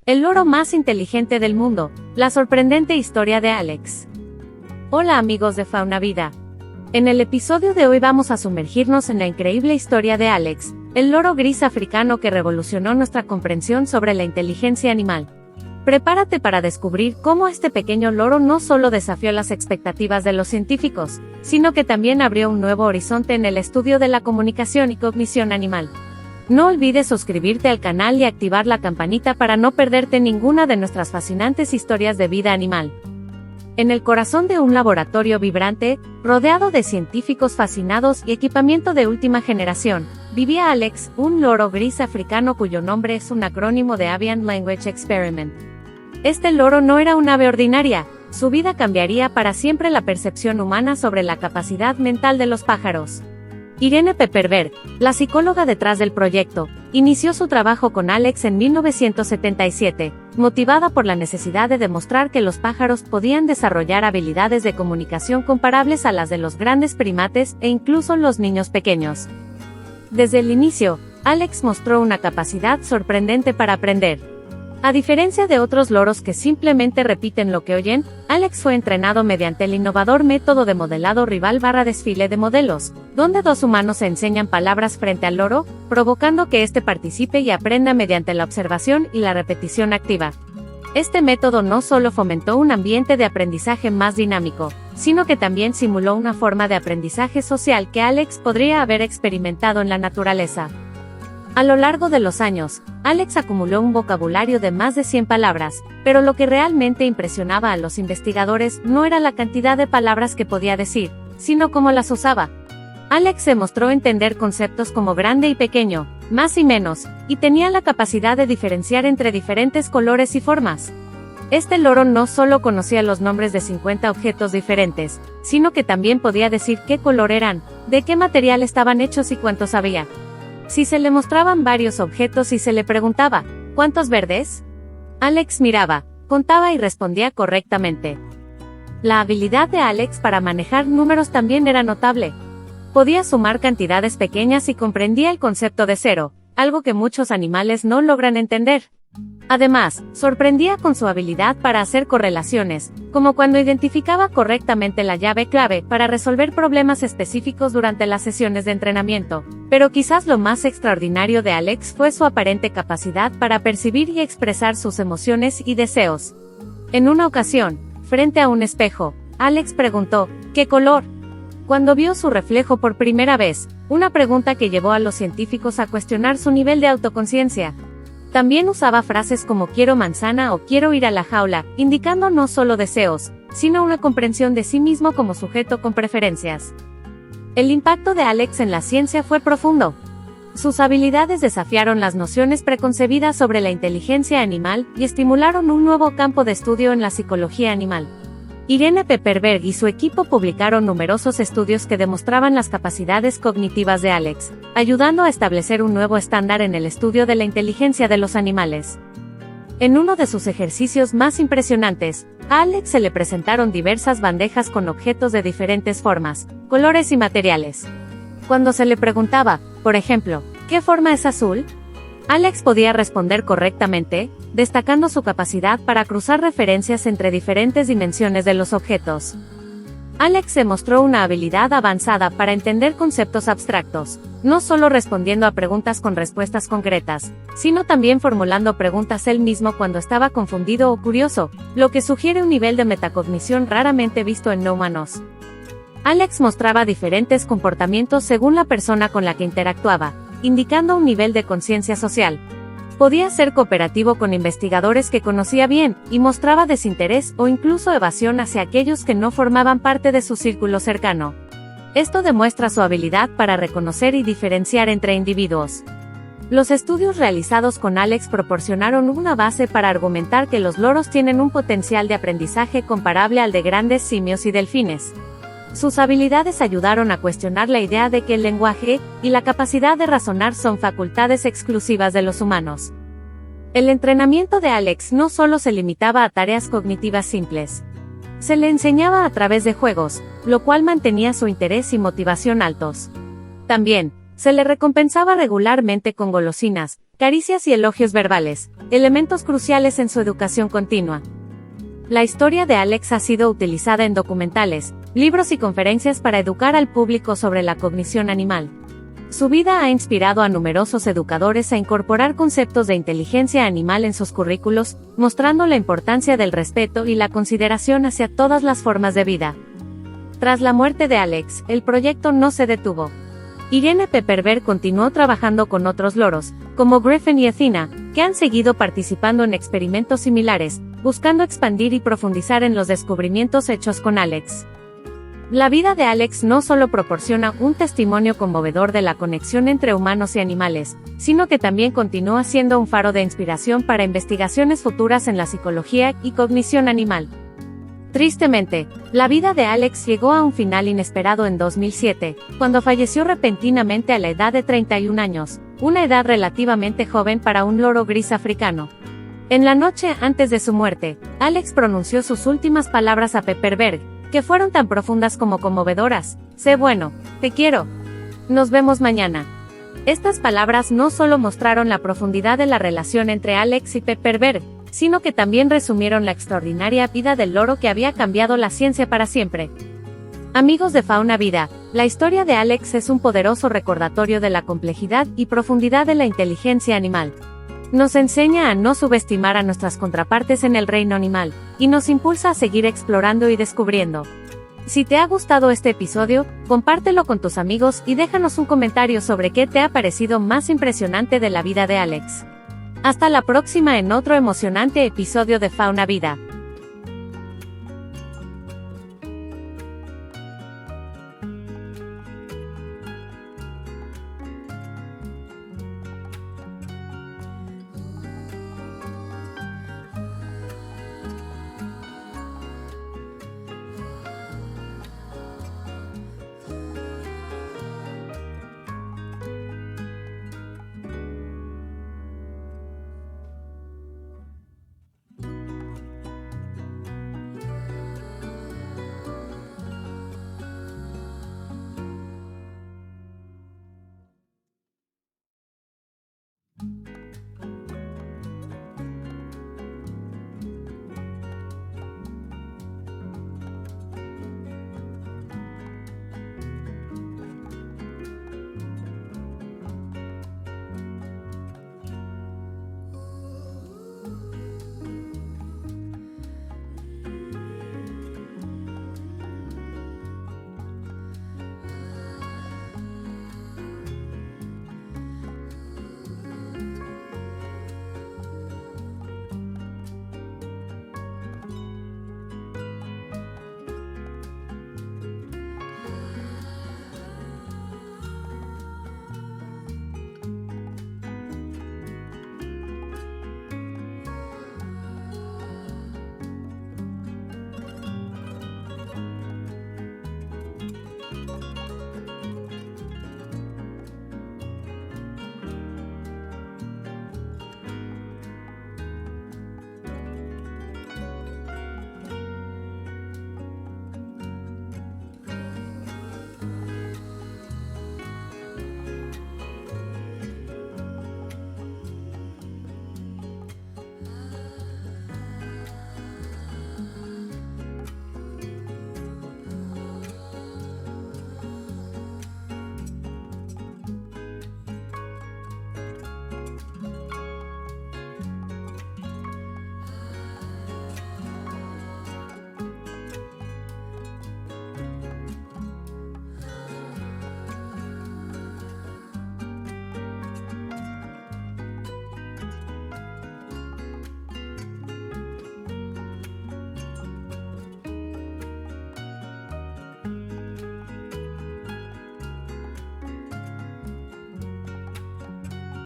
El loro más inteligente del mundo, la sorprendente historia de Alex. Hola amigos de Fauna Vida. En el episodio de hoy vamos a sumergirnos en la increíble historia de Alex, el loro gris africano que revolucionó nuestra comprensión sobre la inteligencia animal. Prepárate para descubrir cómo este pequeño loro no solo desafió las expectativas de los científicos, sino que también abrió un nuevo horizonte en el estudio de la comunicación y cognición animal. No olvides suscribirte al canal y activar la campanita para no perderte ninguna de nuestras fascinantes historias de vida animal. En el corazón de un laboratorio vibrante, rodeado de científicos fascinados y equipamiento de última generación, vivía Alex, un loro gris africano cuyo nombre es un acrónimo de Avian Language Experiment. Este loro no era un ave ordinaria, su vida cambiaría para siempre la percepción humana sobre la capacidad mental de los pájaros. Irene Pepperberg, la psicóloga detrás del proyecto, inició su trabajo con Alex en 1977, motivada por la necesidad de demostrar que los pájaros podían desarrollar habilidades de comunicación comparables a las de los grandes primates e incluso los niños pequeños. Desde el inicio, Alex mostró una capacidad sorprendente para aprender. A diferencia de otros loros que simplemente repiten lo que oyen, Alex fue entrenado mediante el innovador método de modelado rival/desfile de modelos, donde dos humanos se enseñan palabras frente al loro, provocando que éste participe y aprenda mediante la observación y la repetición activa. Este método no solo fomentó un ambiente de aprendizaje más dinámico, sino que también simuló una forma de aprendizaje social que Alex podría haber experimentado en la naturaleza. A lo largo de los años, Alex acumuló un vocabulario de más de 100 palabras, pero lo que realmente impresionaba a los investigadores no era la cantidad de palabras que podía decir, sino cómo las usaba. Alex se mostró entender conceptos como grande y pequeño, más y menos, y tenía la capacidad de diferenciar entre diferentes colores y formas. Este loro no solo conocía los nombres de 50 objetos diferentes, sino que también podía decir qué color eran, de qué material estaban hechos y cuántos había. Si se le mostraban varios objetos y se le preguntaba, ¿cuántos verdes? Alex miraba, contaba y respondía correctamente. La habilidad de Alex para manejar números también era notable. Podía sumar cantidades pequeñas y comprendía el concepto de cero, algo que muchos animales no logran entender. Además, sorprendía con su habilidad para hacer correlaciones, como cuando identificaba correctamente la llave clave para resolver problemas específicos durante las sesiones de entrenamiento. Pero quizás lo más extraordinario de Alex fue su aparente capacidad para percibir y expresar sus emociones y deseos. En una ocasión, frente a un espejo, Alex preguntó, ¿qué color? Cuando vio su reflejo por primera vez, una pregunta que llevó a los científicos a cuestionar su nivel de autoconciencia. También usaba frases como quiero manzana o quiero ir a la jaula, indicando no solo deseos, sino una comprensión de sí mismo como sujeto con preferencias. El impacto de Alex en la ciencia fue profundo. Sus habilidades desafiaron las nociones preconcebidas sobre la inteligencia animal y estimularon un nuevo campo de estudio en la psicología animal. Irene Pepperberg y su equipo publicaron numerosos estudios que demostraban las capacidades cognitivas de Alex, ayudando a establecer un nuevo estándar en el estudio de la inteligencia de los animales. En uno de sus ejercicios más impresionantes, a Alex se le presentaron diversas bandejas con objetos de diferentes formas, colores y materiales. Cuando se le preguntaba, por ejemplo, ¿qué forma es azul?, Alex podía responder correctamente, destacando su capacidad para cruzar referencias entre diferentes dimensiones de los objetos. Alex demostró una habilidad avanzada para entender conceptos abstractos, no solo respondiendo a preguntas con respuestas concretas, sino también formulando preguntas él mismo cuando estaba confundido o curioso, lo que sugiere un nivel de metacognición raramente visto en no humanos. Alex mostraba diferentes comportamientos según la persona con la que interactuaba, indicando un nivel de conciencia social. Podía ser cooperativo con investigadores que conocía bien, y mostraba desinterés o incluso evasión hacia aquellos que no formaban parte de su círculo cercano. Esto demuestra su habilidad para reconocer y diferenciar entre individuos. Los estudios realizados con Alex proporcionaron una base para argumentar que los loros tienen un potencial de aprendizaje comparable al de grandes simios y delfines. Sus habilidades ayudaron a cuestionar la idea de que el lenguaje y la capacidad de razonar son facultades exclusivas de los humanos. El entrenamiento de Alex no solo se limitaba a tareas cognitivas simples. Se le enseñaba a través de juegos, lo cual mantenía su interés y motivación altos. También, se le recompensaba regularmente con golosinas, caricias y elogios verbales, elementos cruciales en su educación continua. La historia de Alex ha sido utilizada en documentales, libros y conferencias para educar al público sobre la cognición animal. Su vida ha inspirado a numerosos educadores a incorporar conceptos de inteligencia animal en sus currículos, mostrando la importancia del respeto y la consideración hacia todas las formas de vida. Tras la muerte de Alex, el proyecto no se detuvo. Irene Pepperberg continuó trabajando con otros loros, como Griffin y Athena, que han seguido participando en experimentos similares, buscando expandir y profundizar en los descubrimientos hechos con Alex. La vida de Alex no solo proporciona un testimonio conmovedor de la conexión entre humanos y animales, sino que también continúa siendo un faro de inspiración para investigaciones futuras en la psicología y cognición animal. Tristemente, la vida de Alex llegó a un final inesperado en 2007, cuando falleció repentinamente a la edad de 31 años, una edad relativamente joven para un loro gris africano. En la noche antes de su muerte, Alex pronunció sus últimas palabras a Pepperberg, que fueron tan profundas como conmovedoras: sé bueno, te quiero. Nos vemos mañana. Estas palabras no solo mostraron la profundidad de la relación entre Alex y Pepperberg, sino que también resumieron la extraordinaria vida del loro que había cambiado la ciencia para siempre. Amigos de Fauna Vida, la historia de Alex es un poderoso recordatorio de la complejidad y profundidad de la inteligencia animal. Nos enseña a no subestimar a nuestras contrapartes en el reino animal, y nos impulsa a seguir explorando y descubriendo. Si te ha gustado este episodio, compártelo con tus amigos y déjanos un comentario sobre qué te ha parecido más impresionante de la vida de Alex. Hasta la próxima en otro emocionante episodio de Fauna Vida.